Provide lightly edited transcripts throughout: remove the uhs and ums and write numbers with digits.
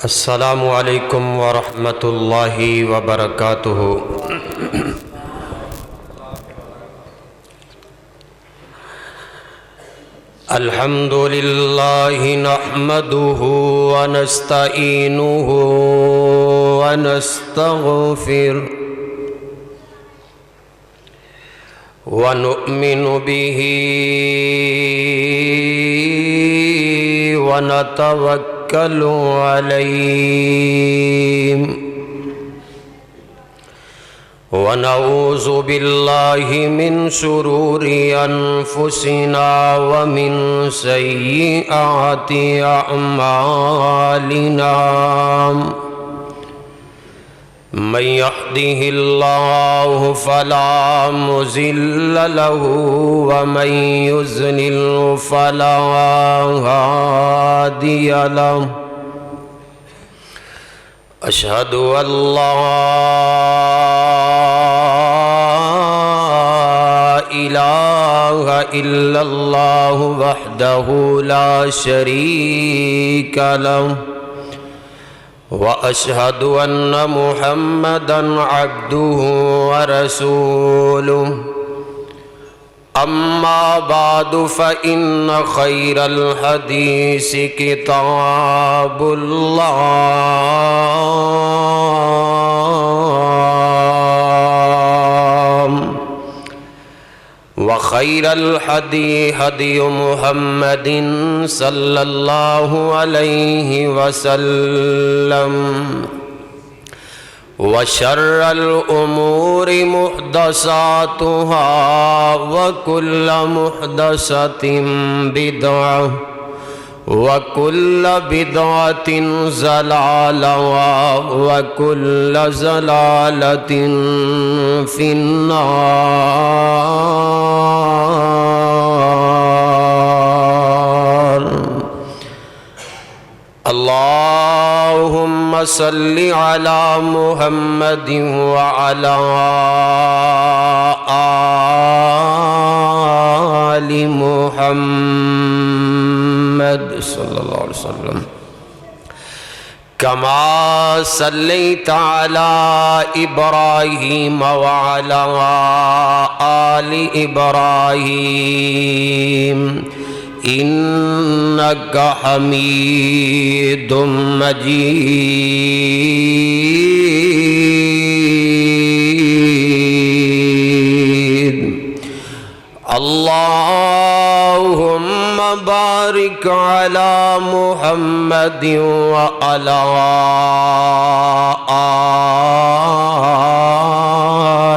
السلام علیکم ورحمۃ اللہ وبرکاتہ۔ الحمد للہ نحمدہ ونستعینہ ونستغفرہ ونؤمن بہ ونتوکل علیہ ونعوذ باللہ من شرور انفسنا ومن سیئات اعمالنا من يهده الله فلا مضل له ومن يضلل فلا هادي له أشهد أن لا إله إلا الله وحده لا شريك له وأشهد أن محمدًا عبده ورسوله أما بعد فإن خير الحديث كتاب الله وخير الهدي هدي محمد صلى الله عليه وسلم وشر الأمور محدثاتها وكل محدثة بدعة وكل بدعة ضلالة وكل ضلالة في النار۔ اللهم صل على محمد وعلى آل محمد صلى الله عليه وسلم كما صليت على إبراهيم وعلى آل إبراهيم إنك حميد مجيد۔ اللهم بارك على محمد وعلى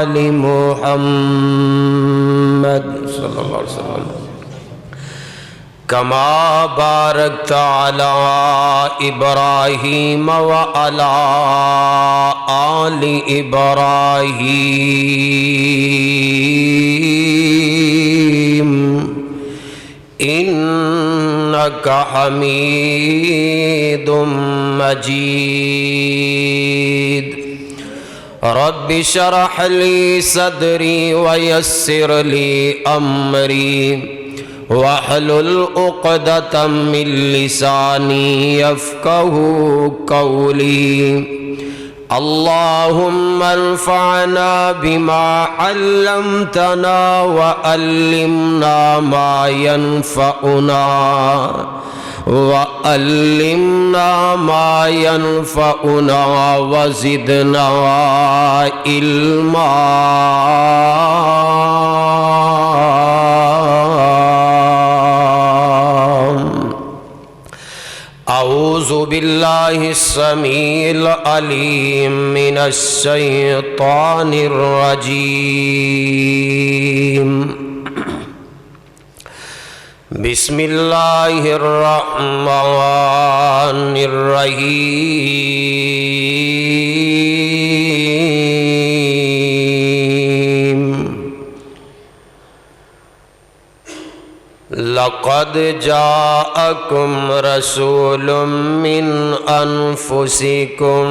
آل محمد صلى الله عليه وسلم كما باركت على إبراهيم وعلى آل إبراهيم إنك حميد مجيد۔ رب اشرح لي صدري ويسر لي أمري واحلل عقدة من لساني يفقهوا قولي۔ اللهم انفعنا بما علمتنا وعلمنا ما ينفعنا وعلمنا ما ينفعنا وزدنا علما۔ اعوذ باللہ السمیع العلیم من الشیطان الرجیم۔ بسم اللہ الرحمن الرحیم۔ لقد جاءكم رسول من أنفسكم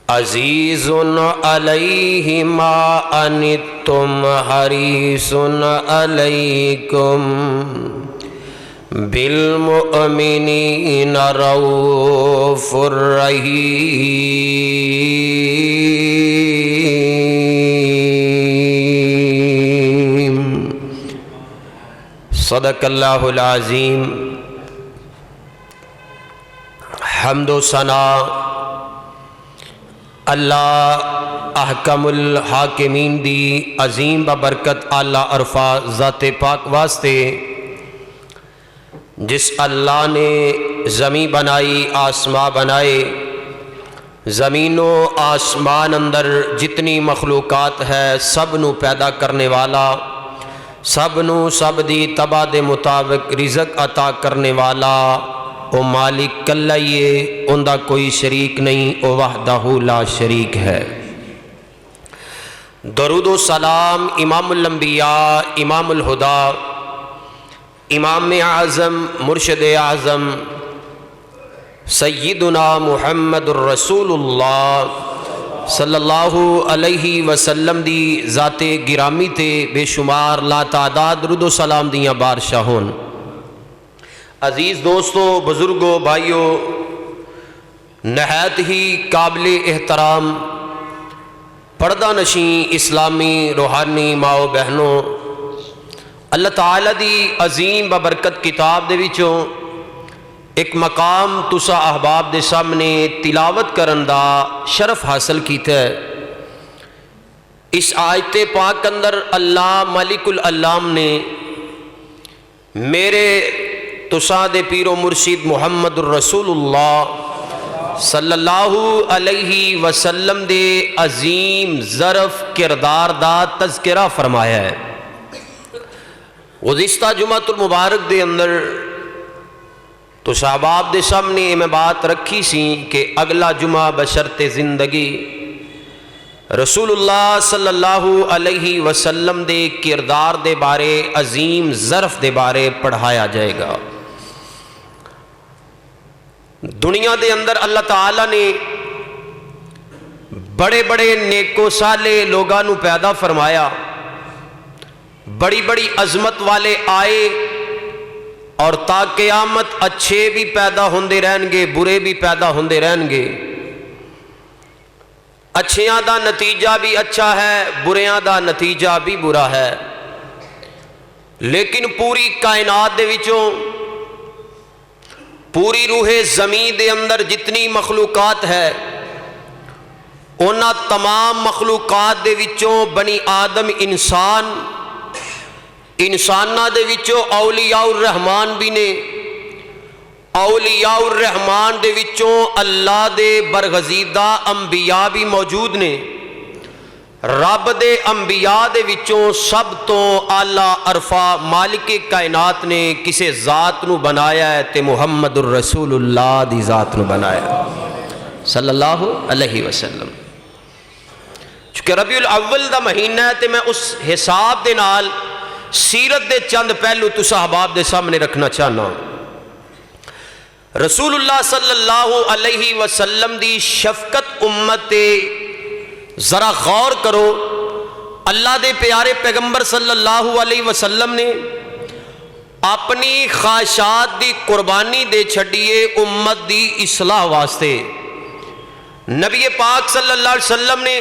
عزیز علیہ ما عنتم حریص علیکم بالمؤمنین رؤوف رحیم۔ صدق اللہ العظیم۔ حمد و ثنا اللہ احکم الحاکمین دی عظیم ببرکت اعلیٰ عرفہ ذات پاک واسطے، جس اللہ نے زمین بنائی، آسمان بنائے، زمین و آسمان اندر جتنی مخلوقات ہے سب نو پیدا کرنے والا، سب نو سب دی تباہ دے مطابق رزق عطا کرنے والا او مالک کلہ یہ، اندہ کوئی شریک نہیں، او وحدہ لا شریک ہے۔ درود و سلام امام الانبیاء، امام الہدا، امام اعظم، مرشد اعظم سیدنا محمد الرسول اللہ صلی اللہ علیہ وسلم دی ذات گرامی تے بے شمار لا تعداد درود و سلام دیاں بارشاہون۔ عزیز دوستو، بزرگوں، بھائیوں، نہایت ہی قابل احترام پردہ نشین اسلامی روحانی ماؤ بہنوں، اللہ تعالیٰ دی عظیم ببرکت کتاب دے وچوں ایک مقام تسا احباب دے سامنے تلاوت کرن دا شرف حاصل کیتا ہے۔ اس آیت پاک اندر اللہ مالک العلام نے میرے تسا دے پیر و مرشد محمد الرسول اللہ صلی اللہ علیہ وسلم دے عظیم ظرف کردار دا تذکرہ فرمایا ہے۔ گزشتہ جمعۃ المبارک دے اندر تو صحاباب دے سامنے میں بات رکھی سی کہ اگلا جمعہ بشرط زندگی رسول اللہ صلی اللہ علیہ وسلم دے کردار دے بارے، عظیم ظرف دے بارے پڑھایا جائے گا۔ دنیا دے اندر اللہ تعالیٰ نے بڑے بڑے نیکو صالح لوگاں نو پیدا فرمایا، بڑی بڑی عظمت والے آئے، اور تا قیامت اچھے بھی پیدا ہوندے رہن گے، برے بھی پیدا ہوندے رہن گے۔ اچھیاں دا نتیجہ بھی اچھا ہے، بریاں دا نتیجہ بھی برا ہے، لیکن پوری کائنات دے وچوں، پوری روح زمین دے اندر جتنی مخلوقات ہے، انہاں تمام مخلوقات دے وچوں بنی آدم انسانہ دے وچوں اولیاء الرحمن بھی نے، اولیاء الرحمن دے وچوں اللہ دے برگزیدہ انبیاء بھی موجود نے۔ رب دے انبیاء دے وچوں سب تو اعلیٰ عرفہ مالک کائنات نے کسے ذات نو بنایا ہے تے محمد الرسول اللہ دی ذات نو بنایا صلی اللہ علیہ وسلم۔ چونکہ ربیع الاول دا مہینہ ہے تے میں اس حساب دے نال سیرت دے چند پہلو تو صحاباب دے سامنے رکھنا چاہنا۔ رسول اللہ صلی اللہ علیہ وسلم دی شفقت امت ذرا غور کرو۔ اللہ دے پیارے پیغمبر صلی اللہ علیہ وسلم نے اپنی خواہشات دی قربانی دے چھڑیے امت دی اصلاح واسطے۔ نبی پاک صلی اللہ علیہ وسلم نے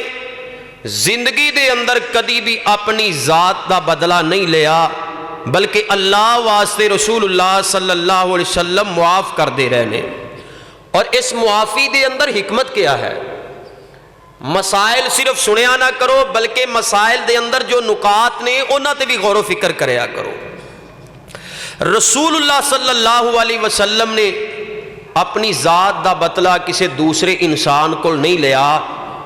زندگی دے اندر کدی بھی اپنی ذات دا بدلہ نہیں لیا، بلکہ اللہ واسطے رسول اللہ صلی اللہ علیہ وسلم معاف کر دے رہنے۔ اور اس معافی دے اندر حکمت کیا ہے؟ مسائل صرف سنیا نہ کرو، بلکہ مسائل دے اندر جو نکات نے انہاں تے بھی غور و فکر کریا کرو۔ رسول اللہ صلی اللہ علیہ وسلم نے اپنی ذات دا بدلہ کسی دوسرے انسان کو نہیں لیا۔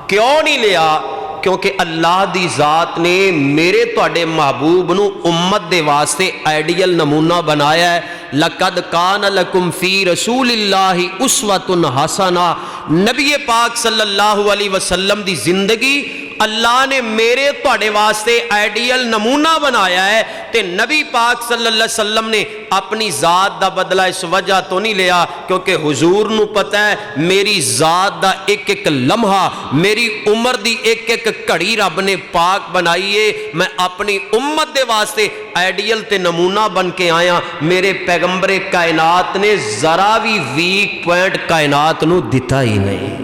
کیوں نہیں لیا؟ کیونکہ اللہ دی ذات نے میرے تواڈے محبوب نو امت دے واسطے آئیڈیل نمونہ بنایا ہے۔ لَقَدْ كَانَ لَكُمْ فِي رَسُولِ اللَّهِ أُسْوَةٌ حَسَنَةٌ۔ نبی پاک صلی اللہ علیہ وسلم دی زندگی اللہ نے میرے تواڈے واسطے آئیڈیل نمونہ بنایا ہے، تے نبی پاک صلی اللہ علیہ وسلم نے اپنی ذات دا بدلہ اس وجہ تو نہیں لیا کیونکہ حضور نو پتہ ہے میری ذات دا ایک ایک لمحہ، میری عمر دی ایک ایک گھڑی رب نے پاک بنائیے، میں اپنی امت دے واسطے آئیڈیل تے نمونہ بن کے آیا. میرے پیغمبر کائنات نے ذرا بھی ویک پوائنٹ کائنات نو دتا ہی نہیں.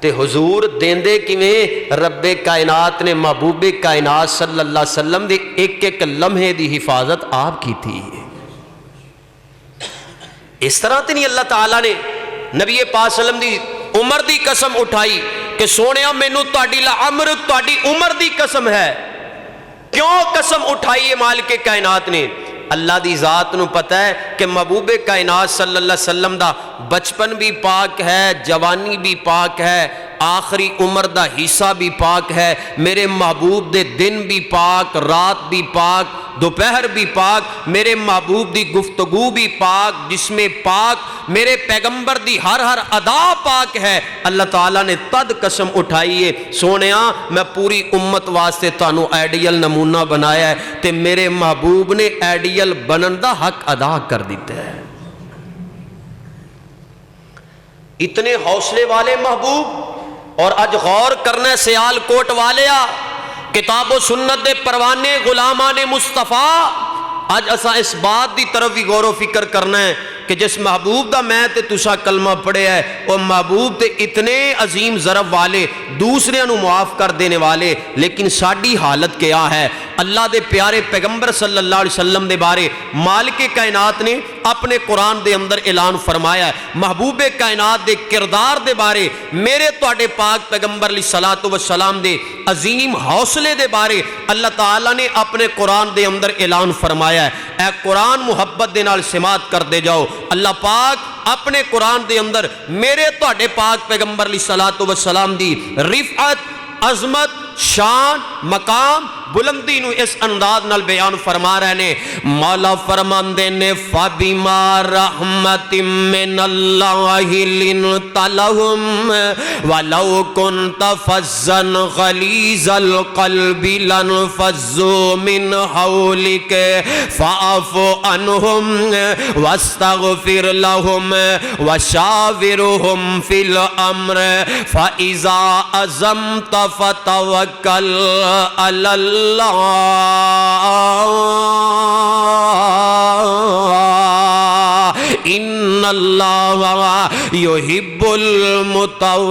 تے حضور دیندے کیویں؟ رب کائنات نے محبوب کائنات صلی اللہ علیہ وسلم دے ایک ایک لمحے دی حفاظت آپ کی تھی. اس طرح تے نہیں اللہ تعالیٰ نے نبی پاک صلی اللہ علیہ وسلم دی عمر دی قسم اٹھائی کہ سونیا مینوں تہاڈی لعمر تہاڈی عمر دی قسم ہے. کیوں قسم اٹھائی ہے مالک کائنات نے؟ اللہ دی ذات نو پتہ ہے کہ محبوب کائنات صلی اللہ علیہ وسلم دا بچپن بھی پاک ہے، جوانی بھی پاک ہے، آخری عمر دا حصہ بھی پاک ہے. میرے محبوب دے دن بھی پاک، رات بھی پاک، دوپہر بھی پاک. میرے محبوب دی گفتگو بھی پاک، جسم پاک. میرے پیغمبر دی ہر ہر ادا پاک ہے. اللہ تعالیٰ نے تد قسم اٹھائی ہے سونیا میں پوری امت واسطے تانوں آئیڈیل نمونہ بنایا ہے تے میرے محبوب نے آئیڈیل بنن دا حق ادا کر دیتا ہے. اتنے حوصلے والے محبوب. اور اج غور کرنا ہے سیال کوٹ والیا، کتاب و سنت دے پروانے غلامان مصطفیٰ. اج اساں اس بات دی طرف بھی غور و فکر کرنا ہے کہ جس محبوب دا میں تے تسا کلمہ پڑھیا ہے وہ محبوب تے اتنے عظیم ضرب والے، دوسرے نو معاف کر دینے والے، لیکن ساڈی حالت کیا ہے؟ اللہ دے پیارے پیغمبر صلی اللہ علیہ وسلم دے بارے مالک کائنات نے اپنے قرآن دے اندر اعلان فرمایا ہے. محبوب کائنات دے کردار دے بارے میرے تواڈے پاک پیغمبر علیہ الصلوۃ والسلام دے عظیم حوصلے دے بارے اللہ تعالیٰ نے اپنے قرآن دے اندر اعلان فرمایا ہے. اے قرآن محبت دے نال سماعت کر دے جاؤ. اللہ پاک اپنے قرآن دے اندر میرے تواڈے پاک پیغمبر علیہ الصلوۃ والسلام دی رفعت، عظمت، شان، مقام، بلندی نو اس انداز نال بیان فرما رہے نے. مولا فرماندے نے فَبِمَا رَحْمَةٍ مِّنَ اللَّهِ لِنْتَ لَهُمْ وَلَوْ كُنْتَ فَظًّا غَلِيظَ الْقَلْبِ لَانفَضُّوا مِنْ حَوْلِكَ فَاعْفُ عَنْهُمْ وَاسْتَغْفِرْ لَهُمْ وَشَاوِرْهُمْ فِي الْأَمْرِ فَإِذَا عَزَمْتَ فَتَوَكَّلْ عَلَى اللَّهِ ان اللہ یحب المتوکلین.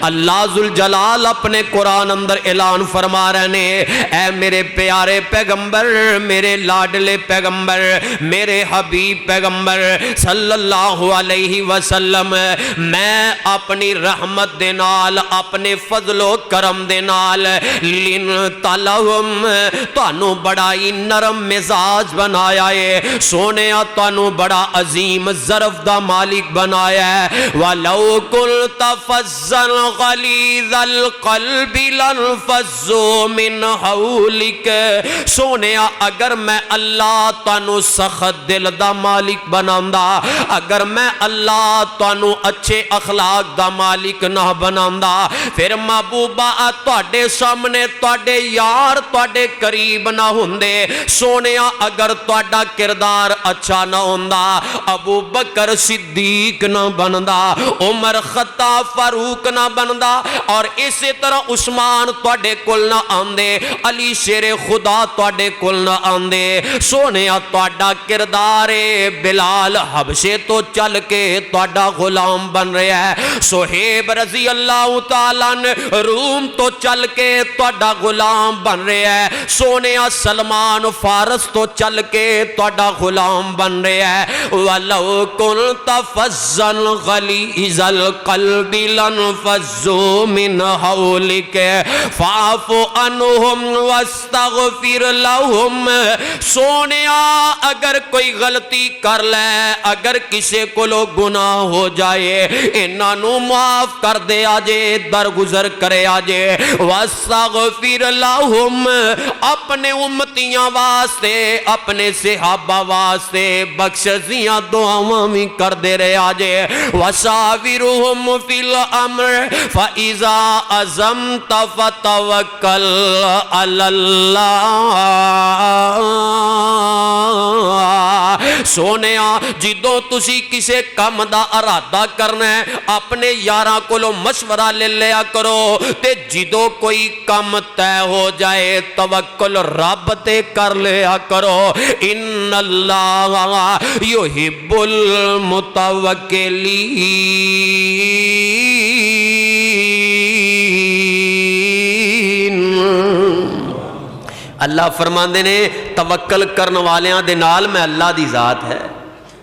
اللہ ذوالجلال اپنے قرآن اندر اعلان فرما رہے نے اے میرے پیارے پیغمبر، میرے لاڈلے پیغمبر، میرے حبیب پیغمبر صلی اللہ علیہ وسلم، میں اپنی رحمت دے نال، اپنے فضل و کرم دے نال لِنْتَ لَهُمْ تانوں بڑا ہی نرم مزاج بنایا ہے. سونیا تانوں بڑا عظیم ظرف دا مالک بنایا ہے. وَلَوْ كُنْتَ فَظًّا غلیظ القلب لانفضوا من حولک. سونیا اگر میں اللہ تانوں سخت دل دا مالک بناندا، اگر میں اللہ تانوں اچھے اخلاق دا مالک نہ بناندا، پھر محبوبہ تواڈے سامنے تواڈے یار تواڈے قریب نہ ہوندے. سونیا اگر تواڈا کردار اچھا نہ ہوندا، ابو بکر صدیق نہ بندا، عمر خطاب فاروق نہ بندا، اور اسی طرح عثمان تواڈے کول نہ آندے، علی شیر خدا تواڈے کول نہ آندے. سونیا تواڈا کردار بلال حبشے تو چل کے تواڈا غلام بن رہا ہے. صہیب رضی اللہ تعالیٰ روم تو چل کے تواڈا غلام بن رہا ہے. سونیا سلمان فارس تو چل کے تواڈا غلام بن رہا ہے. وَلَوْ كُنْتَ فَظًّا غَلِيظَ الْقَلْبِ لَانفَضُّوا مِنْ حَوْلِكَ فَاعْفُ عَنْهُمْ وَاسْتَغْفِرْ لَهُمْ. سونیا اگر کوئی غلطی کر لے، اگر کسی کو گناہ ہو جائے، انہوں معاف کر دے آجے، درگزر کرے آجے. وَاسْتَغْفِرْ لَهُمْ اپنے امتیاں واسطے، اپنے صحابہ واسطے بخششیاں دعاواں بھی کر دے رہے آجے. وَشَاوِرْهُمْ فِي الْأَمْرِ فَإِذَا عَزَمْتَ فَتَوَكَّلْ عَلَى اللَّهِ. سونیا جدوں تسی کسے کم دا ارادہ کرنا ہے اپنے یاراں کولوں مشورہ لے لیا کرو تے جدوں کوئی کم طے ہو جائے توکل رب تے کر لیا کرو ان اللہ یحب المتوکلین۔ اللہ فرماندے نے توکل کرن والیاں دے نال میں اللہ دی ذات ہے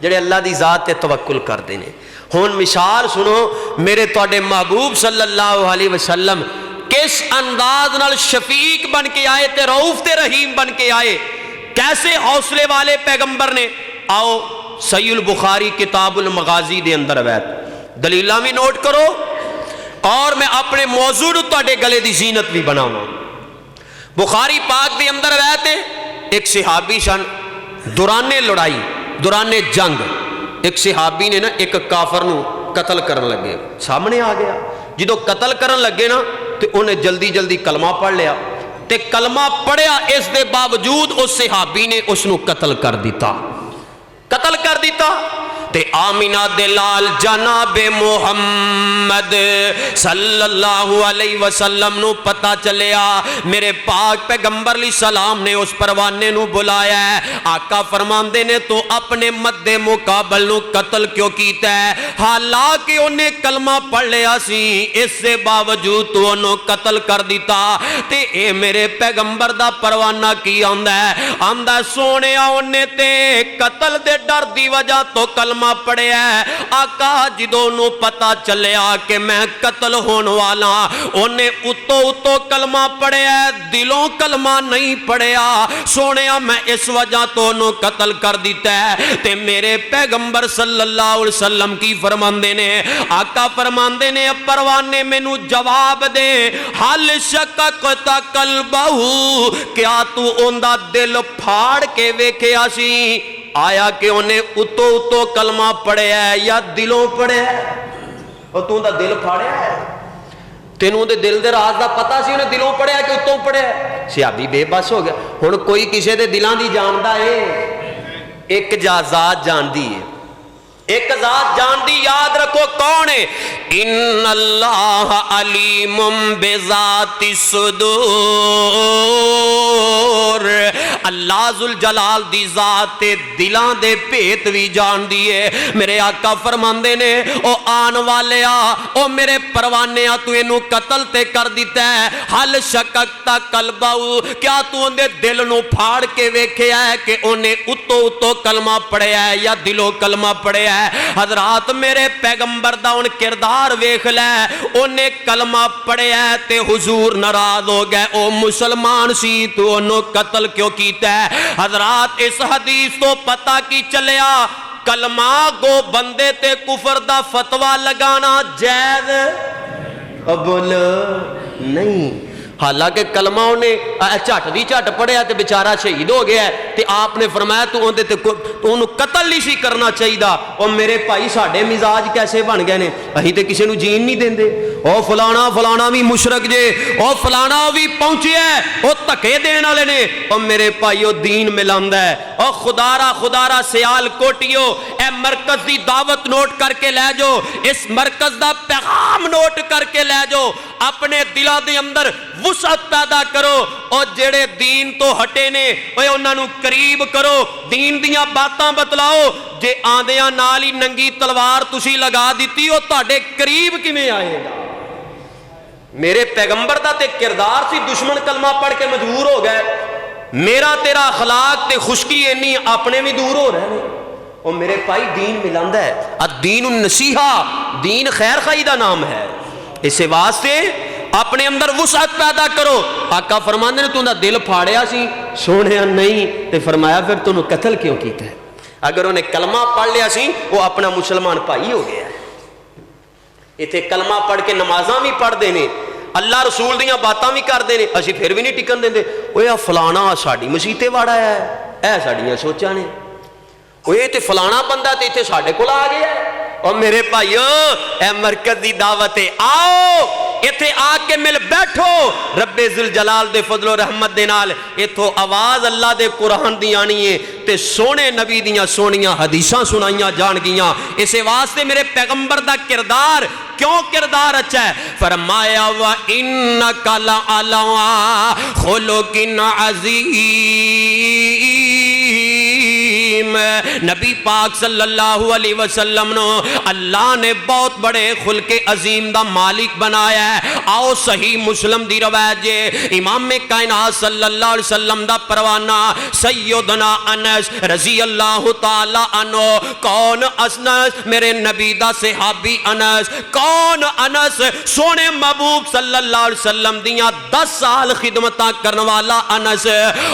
جڑے اللہ دی ذات تے توکل کردے نے۔ ہن مثال سنو میرے تواڈے محبوب صلی اللہ علیہ وسلم کس انداز نال شفیق بن کے آئے تے رؤوف تے رحیم بن کے آئے، کیسے حوصلے والے پیغمبر نے۔ آؤ صحیح البخاری کتاب المغازی دے اندر روایت دلیلاں بھی نوٹ کرو اور میں اپنے موضوع تواڈے گلے دی زینت بھی بناواں۔ بخاری پاک دے اندر روایت ہے ایک صحابی سن دوران لڑائی دوران جنگ ایک صحابی نے نا ایک کافر نو قتل کرن لگے، سامنے آ گیا جدو قتل کرن لگے نا تے انہیں جلدی جلدی کلمہ پڑھ لیا تے کلمہ پڑھیا اس دے باوجود اس صحابی نے اس نو قتل کر دیتا تے آمینہ دلال جناب محمد صلی اللہ علیہ وسلم نو پتہ چلیا میرے پاک پیغمبر علیہ السلام نے اس پروانے نو بلایا ہے۔ آقا فرماندے نے تو اپنے مد مقابل نو قتل کیوں کیتا ہے حالانکہ انہیں کلمہ پڑھ لیا سی اس سے باوجود تو انہوں قتل کر دیتا تے اے میرے پیغمبر دا پروانہ کی آندہ ہے سونے انہیں تے قتل دے ڈر دی وجہ تو کلمہ پڑے ہے۔ آقا جدوں نو پتا چلیا کہ میں قتل ہون والا انہیں اتو کلمہ پڑے ہے دلوں کلمہ نہیں پڑیا سونیا میں اس وجہ تو نو قتل کر دیتا ہے تے میرے پیغمبر صلی اللہ علیہ وسلم کی فرماندے نے آقا فرماندے نے پروانے میں نو جواب دے حل شککتا قلبہ کیا تو اندہ دل پھاڑ کے ویکھیا سی آیا کہ انہیں اتو کلمہ پڑھے ہے یا دلوں پڑھے ہے اور تو دا دل پھاڑے ہے تینوں دے دل دے راز دا پتا سی انہیں دلوں پڑھے ہے کہ اتو پڑھے ہے صحابی بے بس ہو گیا ہن کوئی کسے دے دلان دی جاندہ ہے ایک ذات جان دی ہے ایک ذات جان دی یاد رکھو کون ہے ان اللہ علیم بذات الصدور اللہ ذوالجلال دی ذات دلان دے پیت بھی جان دیئے میرے آقا فرماندے نے او آن والے او میرے پروانے تو انہوں قتل تے کر دیتا ہے حل شککتا قلبہو کیا تو اندے دل نو پھاڑ کے ویکھے ہے کہ انہیں اتو کلمہ پڑھے ہے یا دلو کلمہ پڑھے ہے حضرات میرے پیغمبر دا ان کردار ویکھ لے انہیں کلمہ پڑھے ہے تے حضور ناراض ہو گئے او مسلمان سی تو انہوں قتل کیوں کیتا ہے حضرات اس حدیث تو پتہ کی چلیا کلمہ گو بندے تے کفر دا فتوہ لگانا جائز قبول نہیں حالانکہ کلمہ انہیں چٹ دی چٹ پڑھیا تے بیچارہ شہید ہو گیا ہے تے آپ نے فرمایا تو انہوں قتل نہیں سی کرنا چاہیے دا اور میرے بھائی ساڑھے مزاج کیسے بن گئے نے اہی تے کسی نو جین نہیں دین دے او فلانا بھی مشرک جے او فلانا بھی پہنچے ہے او تکے دین والے نے او میرے بھائیو دین ملاندہ ہے او خدارا سیال کوٹیو اے مرکز دی دعوت نوٹ کر کے لے جو اس مرکز دا پیغام نوٹ کر کے لے جو اپنے دلہ دے اندر وسعت پیدا کرو اور جڑے دین تو ہٹے نے انہاں نو قریب کرو دین دیاں باتاں بتلاؤ جے آندیاں نالی ننگی تلوار تسی لگا دیتی ہو تاڑے قریب کیویں آئے گا میرے پیغمبر دا تے کردار سی دشمن کلمہ پڑھ کے مجبور ہو گئے میرا تیرا اخلاق تے خشکی اینی اپنے بھی دور ہو رہے ہیں اور میرے پائی دین ملاندہ ہے الدین النصیحہ دین خیر خواہی دا نام ہے اسے واسطے اپنے اندر وسعت پیدا کرو آقا فرماندے نے تو انہا دل پھاڑیا سی سونے نہیں تے فرمایا پھر تو انہوں قتل کیوں کیتا ہے اگر انہیں کلمہ پڑھ لیا سی وہ اپنا مسلمان پائی ہو گیا ہے اتھے کلمہ پڑھ کے نمازاں بھی پڑھ دینے اللہ رسول دیاں باتاں بھی کر دینے اسی پھر بھی نہیں ٹکن دیندے اوہ فلانا ساڑی مسیتے واڑا ہے اے ساڑیاں سوچا نے اوہ تے فلانا بندہ تے اتھے ساڑے کو آ گیا ہے اور میرے بھائیو اے مرکز دی دعوت ہے آؤ ایتھے آ کے مل بیٹھو رب ذوالجلال دے فضل و رحمت دے نال ایتھوں آواز اللہ دے قرآن دی آنی ہے تے سونے نبی دیاں سونیاں حدیثاں سنائیاں جان گیاں اسے واسطے میرے پیغمبر دا کردار کیوں کردار اچھا ہے فرمایا وَإِنَّكَ لَعَلَىٰ خُلُقٍ عَظِيمٍ نبی پاک صلی اللہ علیہ وسلم نو اللہ نے بہت بڑے خلق عظیم دا مالک بنایا ہے آؤ صحیح مسلم دی روایت جے امام کائنات صلی اللہ علیہ وسلم دا پروانہ سیدنا انس رضی اللہ تعالی عنہ کون انس میرے نبی دا صحابی انس کون انس سونے محبوب صلی اللہ علیہ وسلم دیاں 10 سال خدمتاں کرنے والا انس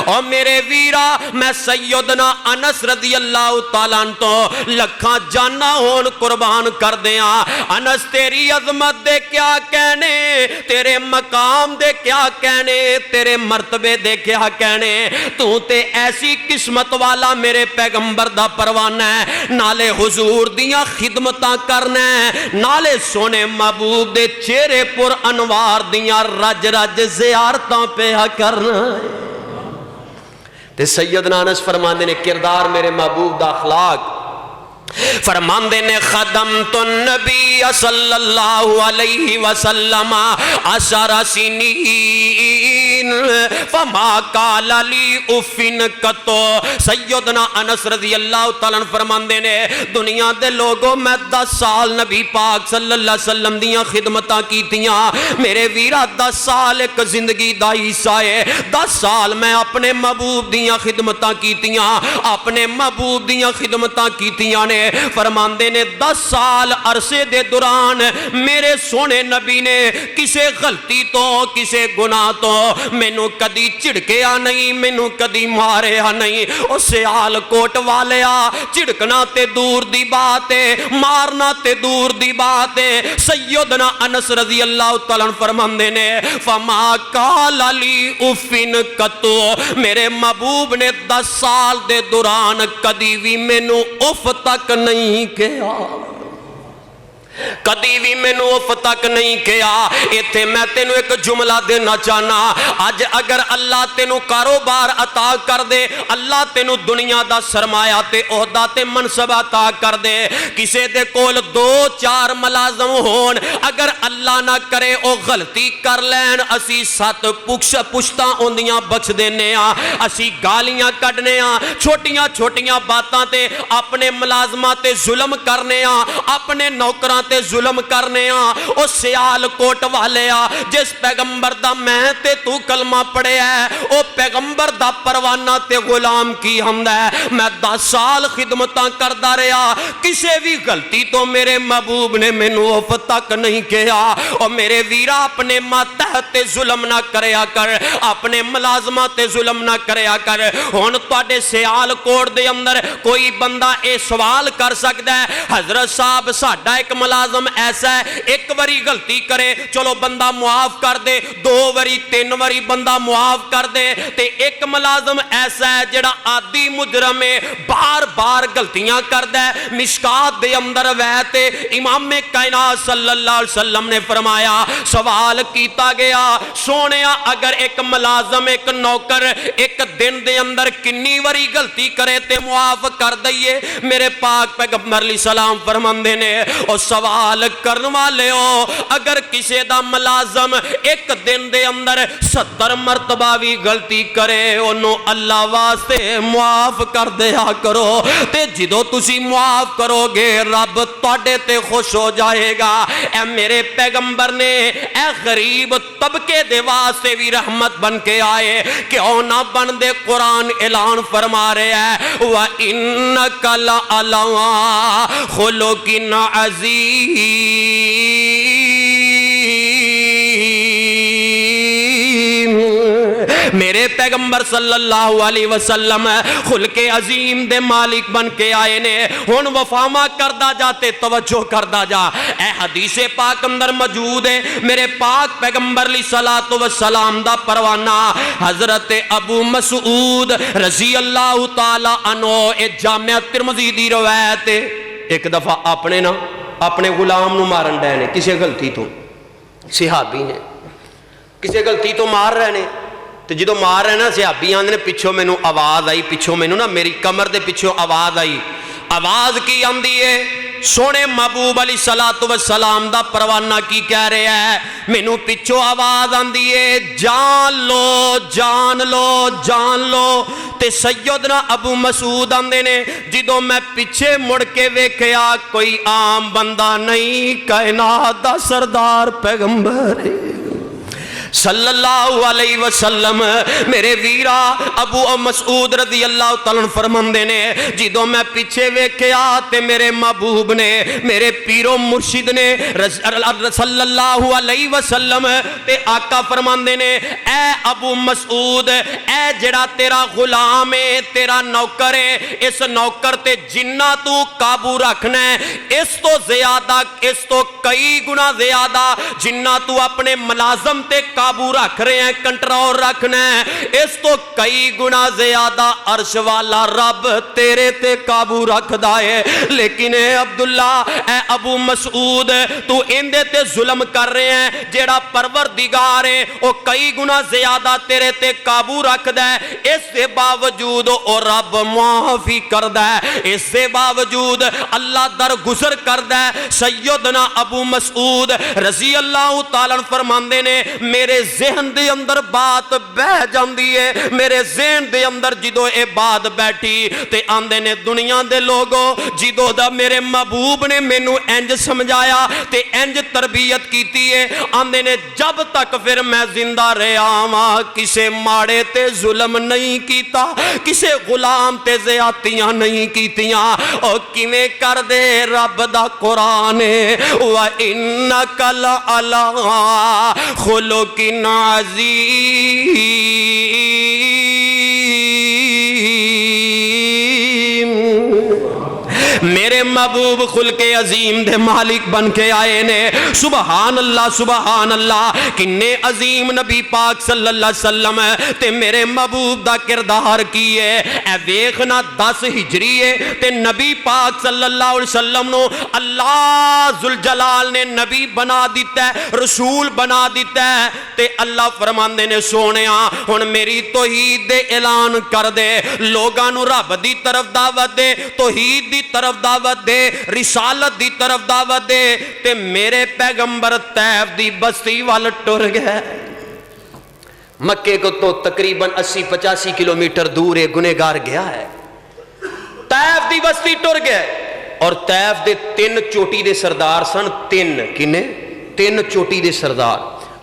اور میرے ویرا میں سیدنا انس رضی اللہ تعالیٰ تو لکھاں جانا ہون قربان کر دیاں انس تیری عظمت دے کیا کہنے تیرے مقام دے کیا کہنے تیرے مرتبے دے کیا کہنے تو تے ایسی قسمت والا میرے پیغمبر دا پروانہ ہے نالے حضور دیاں خدمتاں کرنا ہے نالے سونے محبوب دے چہرے پر انوار دیاں رج رج زیارتاں پہ کرنا ہے تے سیدنا انس فرماندے نے کردار میرے محبوب دا اخلاق فرماندے نے خدمت النبی صلی اللہ علیہ وسلم 10 سنین فما قال لی افن قط سیدنا انس رضی اللہ تعالیٰ فرماندے نے دنیا دے لوگوں میں 10 سال نبی پاک صلی اللہ علیہ وسلم دیاں خدمتاں کیتیاں میرے ویرا 10 سال ایک زندگی دا حصہ ہے 10 سال میں اپنے محبوب دیاں خدمتاں کیتیاں اپنے محبوب دیاں خدمتاں کیتیاں نے فرماندے نے 10 سال عرصے دے دوران میرے سونے نبی نے کسے غلطی تو کسے گناہ تو مینوں کدی چڑکیا نہیں مینوں کدی ماریا نہیں اس سیال کوٹ والیا چڑکنا تے دور دی بات ہے مارنا تے دور دی بات ہے سیدنا انس رضی اللہ تعالیٰ فرماندے نے فما قال لی افن قط میرے محبوب نے 10 سال دے دوران کدی بھی مینوں اف تک نہیں کیا کدی بھی مینوں اف تک نہیں کیا ایتھے میں تینوں ایک جملہ دینا چاہنا آج اگر اللہ تینوں کاروبار عطا کر دے اللہ تینوں دنیا دا سرمایہ تے عہدہ تے منصب عطا کر دے کسے دے کول 2-4 ملازم ہون اگر اللہ نہ کرے او غلطی کر لین اسی 7 پشتاں اوندیاں بخش دینے اسی گالیاں کڈنے چھوٹیاں چھوٹیاں باتاں تے اپنے ملازمہ تے ظلم کرنے اپنے نوکراں تے ظلم کرنے او سیال کوٹ والے جس پیغمبر دا میں تے تو کلمہ پڑھے ہے او پیغمبر دا پروانہ تے غلام کی حمد ہے میں 10 سال خدمتاں کردہ رہا کسے بھی غلطی تو میرے محبوب نے مینوں اف تک نہیں کیا اور میرے ویرا اپنے ماتحت تے ظلم نہ کریا کر اپنے ملازمہ تے ظلم نہ کریا کر ہون تواڈے سیال کوٹ دے اندر کوئی بندہ اے سوال کر سکتا ہے حضرت صاحب ساڈا ایک ملازم ایسا ہے ایک وری غلطی کرے چلو بندہ معاف کر دے 2 وری 3 وری بندہ معاف کر دے تے ایک ملازم ایسا ہے جڑا عادی مجرم ہے بار بار غلطیاں کردا ہے مشکات دے اندر ویتے امام کائنات صلی اللہ علیہ وسلم نے فرمایا سوال کیتا گیا سونیا اگر ایک ملازم ایک نوکر ایک دن دے اندر کنی وری غلطی کرے تے معاف کر دئیے میرے پاک پیغمبر علیہ السلام فرماندے نے اور سوال کرنے والے ہو اگر کسی دا ملازم ایک دن دے اندر 70 مرتبہ بھی غلطی کرے انہوں اللہ واسطے معاف کر دیا کرو تے جدو تسی معاف کرو گے رب تواڈے تے خوش ہو جائے گا اے میرے پیغمبر نے اے غریب طبقے دے واسطے بھی رحمت بن کے آئے کیوں نہ بن دے قرآن اعلان فرما رہے ہیں وَإِنَّكَ لَعَلَىٰ خُلُقٍ عظیم میرے پیغمبر صلی اللہ علیہ وسلم خلق عظیم دے مالک بن کے آئے نے ہن وفاما کردہ جاتے توجہ کردہ جا اے حدیث پاک اندر موجود ہے میرے پاک پیغمبر علیہ السلام دا پروانہ حضرت ابو مسعود رضی اللہ تعالی عنہ اے جامعہ ترمذی دی روایت ایک دفعہ اپنے غلام نو مارن ڈے نے کسی غلطی تو صحابی نے کسی غلطی تو مار رہے ہیں تو جدو مار رہے نا صحابی آندے نے پچھوں مینوں آواز آئی پچھوں مینوں نا میری کمر دے پچھوں آواز آئی آواز کی آندی ہے سونے محبوب علیہ الصلوۃ والسلام دا پروانہ کی کہہ رہا ہے مینوں پچھوں آواز آندی ہے جان لو جان لو جان لو تے سیدنا ابو مسعود آندے نے جدو میں پیچھے مڑ کے ویکھیا کوئی عام بندہ نہیں کائنات دا سردار پیغمبر صلی اللہ علیہ وسلم میرے ویرا ابو مسعود رضی اللہ تعالیٰ فرماندے نے جدوں میں پیچھے ویکھیا تے میرے محبوب نے میرے پیرو مرشد نے صلی اللہ علیہ وسلم تے آقا فرماندے نے اے ابو مسعود اے جڑا تیرا غلام ہے تیرا نوکر ہے اس نوکر تے جنہ تو قابو رکھنا ہے اس تو زیادہ اس تو کئی گنا زیادہ جنہ تو اپنے ملازم تے قابو رکھ رہے ہیں کنٹرول رکھنا ہے اس تو کئی گنا زیادہ عرش والا رب تیرے تے قابو رکھ دائے لیکن اے عبداللہ اے ابو مسعود تو اندے تے ظلم کر رہے ہیں جیڑا پروردگار ہے وہ کئی گنا زیادہ تیرے تے قابو رکھ دائے اس سے باوجود او رب معافی کر دائے اس سے باوجود اللہ در گزر کر دائے سیدنا ابو مسعود رضی اللہ تعالیٰ فرماندے نے میرے ذہن دے اندر بات بہ جاندی ہے میرے ذہن دے اندر جدو اے بات بیٹھی تے آندے نے دنیا دے لوگوں جدو دا میرے محبوب نے مینوں انج سمجھایا تے انج تربیت کیتی ہے آندے نے جب تک پھر میں زندہ رہا ہاں کسے ماڑے تے ظلم نہیں کیتا کسے غلام تے زیادتیاں نہیں کیتیاں او کیویں کر دے رب دا قرآن ہے وَإِنَّكَ لَعَلَىٰ خُلُقٍ عظیم میرے محبوب خلق عظیم دے مالک بن کے آئے نے سبحان اللہ کنے عظیم نبی پاک صلی اللہ علیہ وسلم تے میرے محبوب دا کردار کیے اے ویکھنا 10 ہجری ہے تے نبی پاک صلی اللہ علیہ وسلم نو اللہ ذوالجلال نے نبی بنا دیتا ہے رسول بنا دیتا ہے تے اللہ فرماندے نے سونیا ہن میری توحید دے اعلان کر دے لوگاں نو رب دی طرف دعوت دے توحید دی طرف دعوت دے رسالت دی طرف دعوت دے تے میرے پیغمبر طیف دی بستی وال ٹر گئے مکے کو تو تقریباً 80-85 کلومیٹر دور ایک گنہگار گیا ہے طیف دی بستی ٹر گئے اور طیف دے 3 چوٹی دے سردار سن 3 چوٹی دے سردار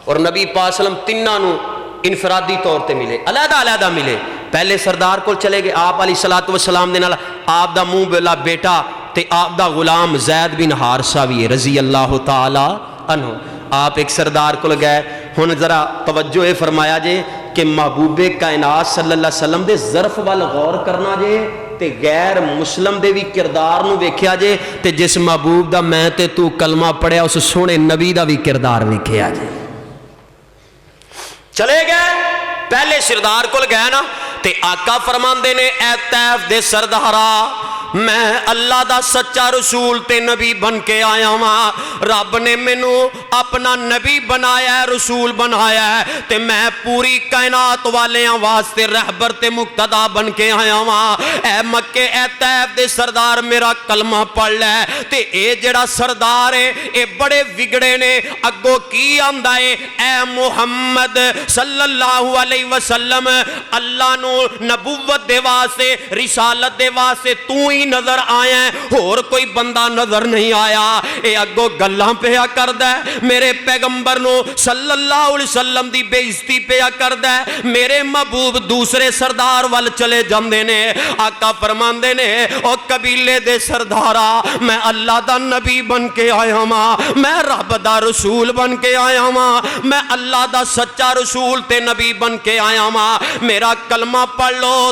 اور نبی پاک صلی اللہ علیہ وسلم تیناں نو انفرادی طور تے ملے علیحدہ ملے پہلے سردار کو چلے گئے آپ علیہ الصلوۃ والسلام دے نال آپ دا منہ بلا بیٹا تے آپ دا غلام زید بن حارثہ بھی رضی اللہ تعالی عنہ آپ ایک سردار کو گئے ہن ذرا توجہ فرمایا جے کہ محبوب کائنات صلی اللہ علیہ وسلم دے ظرف وال غور کرنا جے تے غیر مسلم دے بھی کردار نو ویکھیا جے تے جس محبوب دا میں تے تو کلمہ پڑھیا اس سونے نبی دا بھی کردار ویکھیا جے چلے گئے پہلے سردار کو گئے نا تے آقا فرماندے نے اے طیف دے سردارا میں اللہ دا سچا رسول تے نبی بن کے آیا ہاں رب نے مینوں اپنا نبی بنایا ہے رسول بنایا ہے تے میں پوری کائنات والیاں واسطے رہبر تے مقتدا بن کے آیا ہاں اے مکے اے طیف دے سردار میرا کلمہ پڑھ لے تے اے جڑا سردار ہے اے بڑے وگڑے نے اگو کی آندا ہے اے محمد صلی اللہ علیہ وسلم اللہ نو نبوت دے واسطے رسالت دے واسطے تو ہی نظر آیا ہے اور کوئی بندہ نظر نہیں آیا اے اگو گلاں پیا کردا ہے میرے پیغمبر نو صلی اللہ علیہ وسلم دی بے عزتی پیا کردا ہے میرے محبوب دوسرے سردار وال چلے جاندے نے آقا فرماندے نے او قبیلے دے سردارا میں اللہ دا نبی بن کے آیا ہاں میں رب دا رسول بن کے آیا ہاں میں اللہ دا سچا رسول تے نبی بن کے آیا ہاں میرا کلمہ پڑھ لو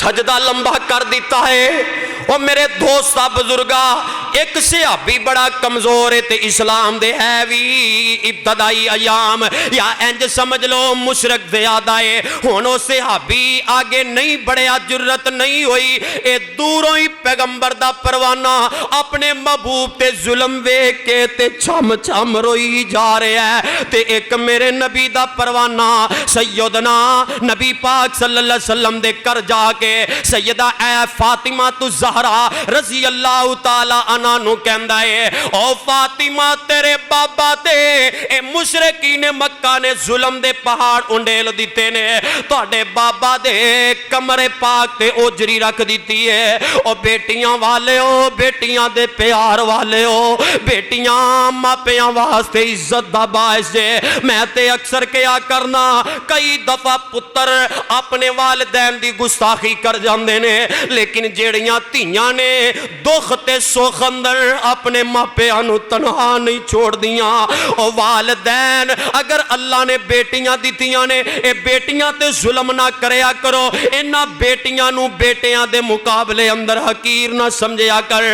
سجدہ لمبا کر دیتا ہے۔ اور میرے دوستا بزرگا ایک صحابی بڑا کمزور ہے تے اسلام دے ہے وی ابتدائی ایام یا انج سمجھ لو مشرک زیادہ ہے، ہونو صحابی آگے نہیں بڑھیا، جرت نہیں ہوئی، اے دوروں ہی پیغمبر دا پروانہ اپنے محبوب تے ظلم ویکھ کے تے چھم چھم روئی جا رہے ہیں۔ تے ایک میرے نبی دا پروانہ سیدنا نبی پاک صلی اللہ علیہ وسلم دے کر جا کے سیدہ اے فاطمہ تو زہرا رضی اللہ تعالی عنہ نو کہندا ہے، او فاطمہ تیرے بابا تے اے مشرکین مکہ نے ظلم دے پہاڑ انڈیل دیتے نے، تواڈے بابا دے کمر پاک تے اوجری رکھ دیتی ہے۔ او بیٹیاں والے ہو، بیٹیاں دے پیار والے ہو، بیٹیاں ماپیاں واسطے عزت دا باعث ہے۔ میں تے اکثر کیا کرنا، کئی دفعہ پتر اپنے والدین دی گستاخی کر جاندے نے، لیکن جیڑیاں تیاں نے دکھ تے سکھ اندر اپنے ماپیاں نو تنہا نہیں چھوڑ دیاں۔ او والدین اگر اللہ نے بیٹیاں دیتیاں نے، اے بیٹیاں تے ظلم نہ کریا کرو، انہاں بیٹیاں نو بیٹیاں دے مقابلے اندر حقیر نہ سمجھیا کر،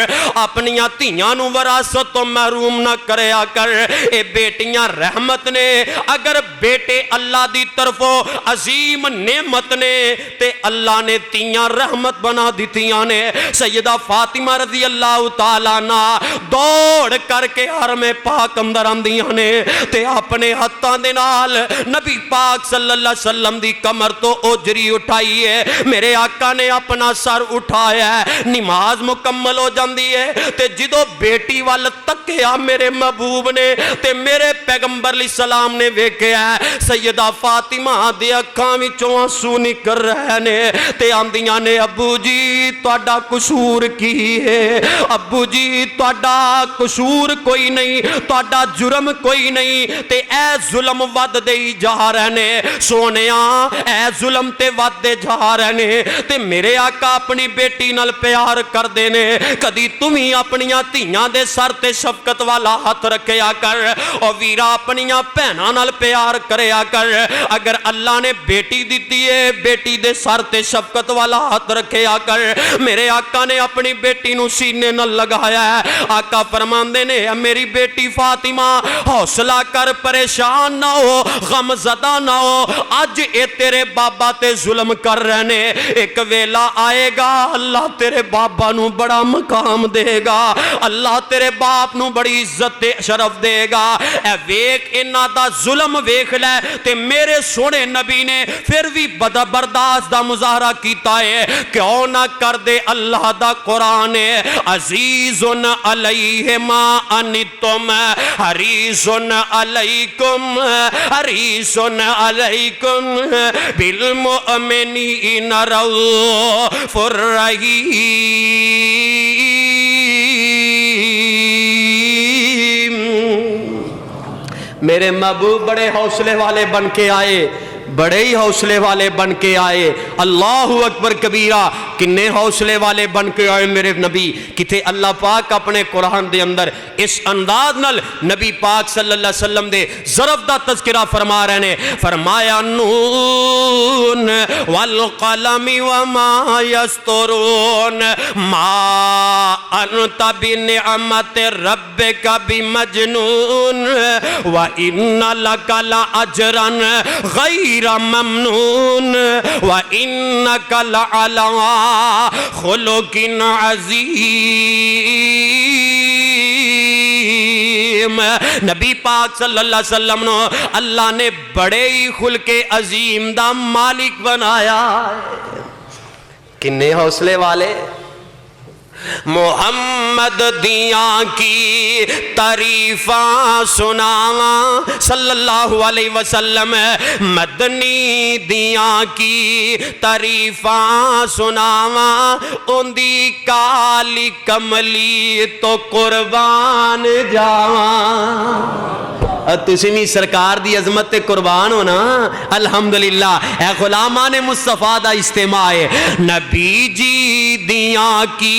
اپنیاں تیاں نو وراثت تو محروم نہ کریا کر۔ اے بیٹیاں رحمت نے، اگر بیٹے اللہ دی طرفوں عظیم نعمت نے تے اللہ نے تیاں رحمت بنا دیتیاں نے۔ سیدہ فاطمہ رضی اللہ تعالیٰ عنہ دوڑ کر کے حرم پاک اندر آندیاں نے تے اپنے ہتھاں دے نال نبی پاک صلی اللہ علیہ وسلم دی کمر تو اوجری اٹھائی ہے۔ میرے آقا نے اپنا سر اٹھایا ہے، نماز مکمل ہو جاندی ہے تے جدو بیٹی وال تکیا میرے محبوب نے تے میرے پیغمبر علیہ السلام نے ویکھیا ہے سیدہ فاطمہ دے اکھاں وچوں آنسو نکل رہے نے تے آندیاں نے، ابو جی تہاڈا قصور کی ہے، ابو جی تہاڈا قصور کوئی نہیں، تہاڈا جرم کوئی نہیں، تے اے ظلم ود دے جا رہے نے سونیاں، اے ظلم تے ود دے جا رہے نے۔ تے میرے آقا اپنی بیٹی نال پیار کر دے نے، کدی تمہیں اپنیاں تیاں دے سر تے شفقت والا ہاتھ رکھیا کر، اور ویرا اپنیاں بہناں نال پیار کریا کر۔ اگر اللہ نے بیٹی دیتی ہے، بیٹی دے سر تے شفقت والا ہاتھ رکھیا کر۔ میرے آقا نے اپنی بیٹی نو سینے نہ لگایا ہے، آقا فرماندے نے میری بیٹی فاطمہ حوصلہ کر، پریشان نہ ہو، غم زدہ نہ ہو، آج اے تیرے بابا تے ظلم کر رہنے، ایک ویلا آئے گا اللہ تیرے بابا نو بڑا مقام دے گا، اللہ تیرے باپ نو بڑی عزت شرف دے گا۔ اے ویک انہاں دا ظلم ویکھ لے تے میرے سونے نبی نے پھر بھی برداشت دا مظاہرہ کیتا ہے، کیوں نہ کر دے اللہ دا قرآن ہے، عزیز علیہ ما انتم حریص علیکم حریص علیکم بالمؤمنین رؤوف الرحیم۔ میرے محبوب بڑے حوصلے والے بن کے آئے، بڑے ہی حوصلے والے بن کے آئے، اللہ اکبر کبیرہ، کنے حوصلے والے بن کے آئے میرے نبی۔ کتے اللہ پاک اپنے قرآن دے اندر اس انداز نل نبی پاک صلی اللہ علیہ وسلم دے ظرف دا تذکرہ فرما رہے نے، فرمایا نون والقلم وما یسطرون ما انت بنعمت ربک بمجنون وان لک لاجرا غیر ممنون وانک لعلی خلق عظیم۔ نبی پاک صلی اللہ علیہ وسلم نو اللہ نے بڑے ہی خلق عظیم دا مالک بنایا ہے۔ کنے حوصلے والے، محمد دیاں کی تعریفاں سناواں صلی اللہ علیہ وسلم، مدنی دیاں کی تعریفاں سناواں، اندی کالی کملی تو قربان جاواں۔ تسی بھی سرکار دی عظمت تے قربان ہونا، الحمدللہ۔ اے غلامان مصطفیٰ دا اجتماع ہے، نبی جی دیاں کی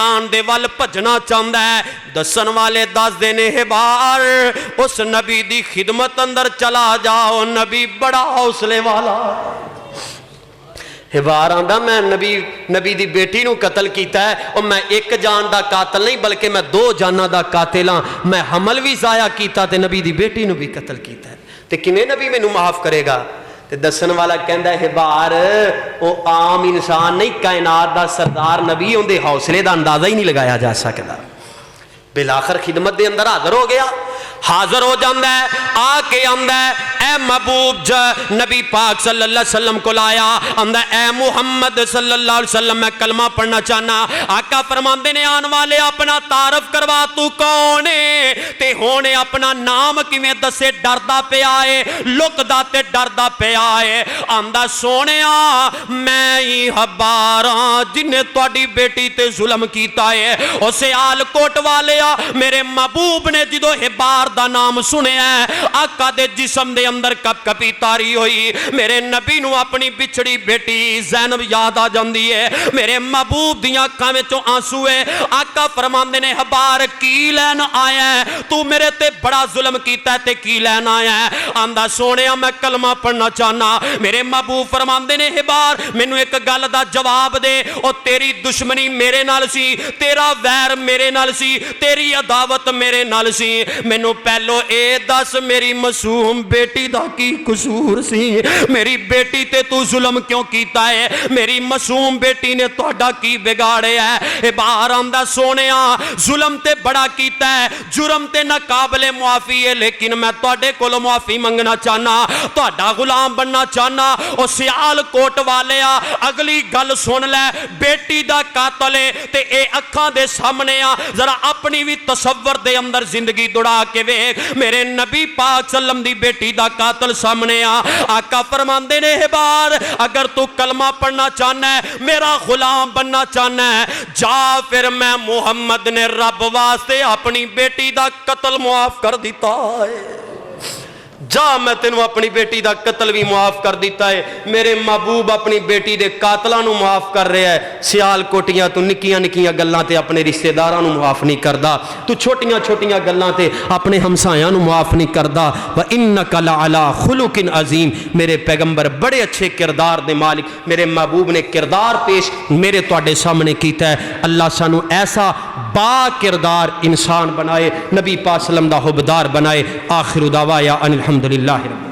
ایران دے وال بھجنا چاہتا ہے. دسن والے دس دینے ہبار اس نبی دی خدمت اندر چلا جاؤ, نبی بڑا حوصلے والا. ہبار آندا میں نبی دی بیٹی نو قتل کیتا ہے, اور میں ایک جان دا قاتل نہیں بلکہ میں 2 جاناں دا قاتل ہاں. میں حمل بھی ضائع کیتا تے نبی دی بیٹی نو بھی قتل کیتا ہے, تے کیویں نبی مینوں معاف کرے گا؟ تے دسن والا کہندا ہے ہبار او عام انسان نہیں, کائنات دا سردار نبی, اون دے حوصلے دا اندازہ ہی نہیں لگایا جا سکدا. بالآخر خدمت دے اندر حاضر ہو گیا, حاضر ہو جاندہ ہے, آ کے آندہ ہے اے محبوب نبی پاک صلی اللہ علیہ وسلم کو لایا, آندہ اے محمد صلی اللہ علیہ وسلم میں کلمہ پڑھنا چاہنا. آقا فرماندے نے آن والے اپنا تعارف کروا, تو کونے تے ہونے اپنا نام کیویں دسے, ڈردا پہ آئے لکدا تے ڈردا پہ آئے. آندہ سونیا میں ہی ہباراں جن نے تواڈی بیٹی تے ظلم کیتا ہے. اسے آل کوٹ والے میرے محبوب نے جدو ہبار دا نام سنے ہیں, آقا دے جسم دے اندر کپ کپی تاری ہوئی. میرے نبی نو اپنی بچڑی بیٹی زینب یاد آ جاندی ہے. میرے محبوب دیاں اکھاں وچوں آنسو ہے. آقا فرماندے نے ہبار کی لین آیا ہے, تو میرے تے بڑا ظلم کیتا ہے تے کی لین آیا ہے؟ آندا سونیا میں کلمہ پڑھنا چاہنا. میرے محبوب فرماندے نے ہبار مینوں ایک گل دا جواب دے, او تیری دشمنی میرے نال سی, تیرا ویر میرے نال سی, تیری عداوت میرے نال سی. مینوں پہلو اے دس میری معصوم بیٹی دا کی قصور سی, میری بیٹی تے تو ظلم کیوں کیتا ہے؟ میری معصوم بیٹی نے تہاڈا کی بگاڑیا ہے؟ ہبار آندا سونیا ظلم تے بڑا کیتا ہے, جرم تے ناقابل معافی ہے, لیکن میں تہاڈے کولوں معافی منگنا چاہنا, تہاڈا غلام بننا چاہنا. او سیال کوٹ والیا اگلی گل سن لے, بیٹی دا قاتل ہے تے اے اکھاں دے سامنے آ, ذرا اپنی بھی تصور دے اندر زندگی دوڑا کے ویکھ. میرے نبی پاک صلی اللہ علیہ وسلم دی بیٹی دا قاتل سامنے آ. آقا فرماندے نے ہبار اگر تو کلمہ پڑھنا چاہنا ہے, میرا غلام بننا چاہنا ہے, جا پھر میں محمد نے رب واسطے اپنی بیٹی دا قتل معاف کر دیتا ہے. جا میں تینوں اپنی بیٹی دا قتل بھی معاف کر دیتا ہے. میرے محبوب اپنی بیٹی دے قاتلاں نو معاف کر رہا ہے. سیال کوٹیاں تو نکیاں نکیاں گلاں تے اپنے رشتہ داراں نو معاف نہیں کردا, تو چھوٹیاں چھوٹیاں گلاں تے اپنے ہمسایاں نو معاف نہیں کردا. وَإِنَّكَ لَعَلَىٰ خُلُقٍ عَظِيمٍ, میرے پیغمبر بڑے اچھے کردار دے مالک, میرے محبوب نے کردار پیش میرے تواڈے سامنے کیتا ہے. اللہ سانو ایسا با کردار انسان بنائے, نبی پاک صلی اللہ علیہ وسلم دا حبدار بنائے. آخر دعوایا ان الحمدللہ رب